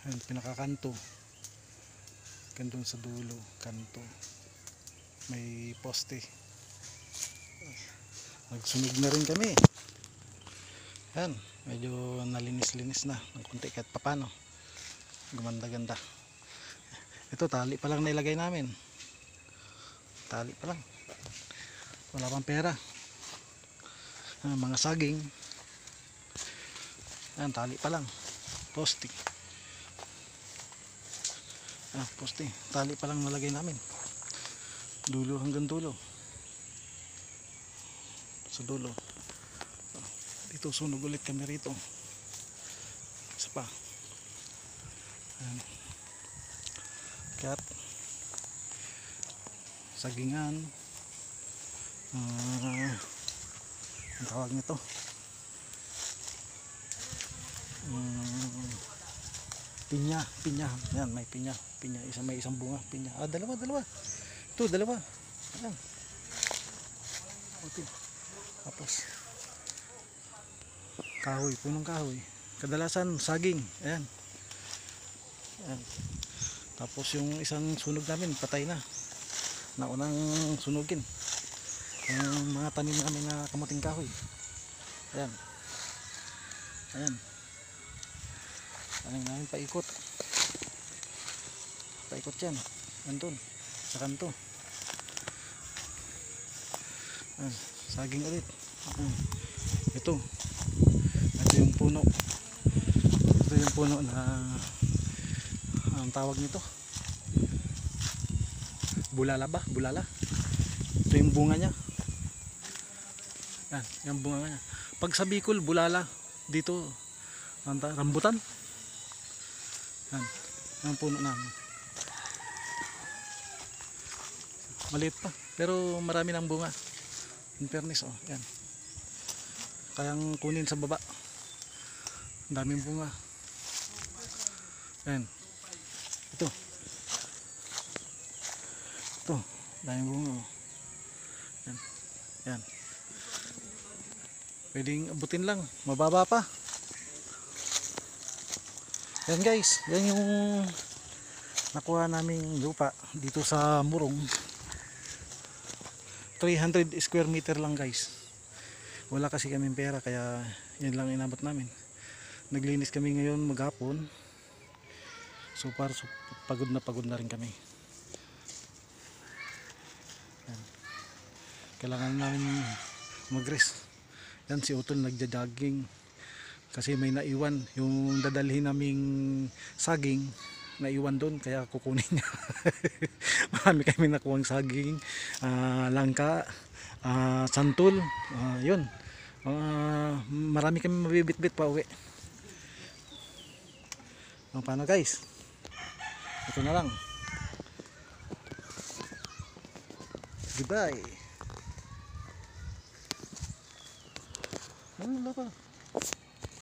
Ayan, pinakakanto. Gandun sa dulo, kanto. May poste. Nagsunog na rin kami. Ayan, medyo nalinis-linis na ng konti kahit papano. Gumanda-ganda. Ito, tali pa lang nailagay namin. Tali pa lang. Wala pang pera. Mga saging. Ayan, tali pa lang. Poste. Poste. Tali pa lang nalagay namin. Dulo hanggang dulo. Sa dulo. Dito sunog ulit kami rito. Isa pa. Ayan. Kat. Sagingan. Ang tawag nito. Pinya. Yan, may pinya. May isang bunga, pinya. Dalawa. Ito, dalawa. Ayan. Okay. Tapos kahoy, punong kahoy. Kadalasan saging. Ayan. Tapos yung isang sunog namin, patay na. Naunang sunugin. Yung mga tanim namin na kamuting kahoy. Ayan. Tanim namin paikot yan. Nandun sa kanto. Saging ulit. Ito yung puno na ang tawag nito bulala. Ito yung bunga nya. Yung bunga nya. Pag sa Bicol, bulala. Dito rambutan. Yung puno namin. Maliit pa, pero marami ng bunga. In fairness, yan. Kayang kunin sa baba. Ang daming bunga. Yan. Ito, daming bunga. Yan. Pwedeng abutin lang, mababa pa. Yan guys, yan yung nakuha naming lupa dito sa Murong. 300 square meter lang guys. Wala kasi kaming pera kaya yan lang inabot namin. Naglinis kami ngayon maghapon. So pagod na rin kami. Yan. Kailangan namin mag-rest. Yan si Utol nagja-jogging kasi may naiwan yung dadalhin naming saging, naiwan doon kaya kukunin niya. Marami kami nakuhang saging, langka, santol, yun. Marami kami mabibitbit pa uwi. Paano guys? Ito na lang. Goodbye. Wala pa.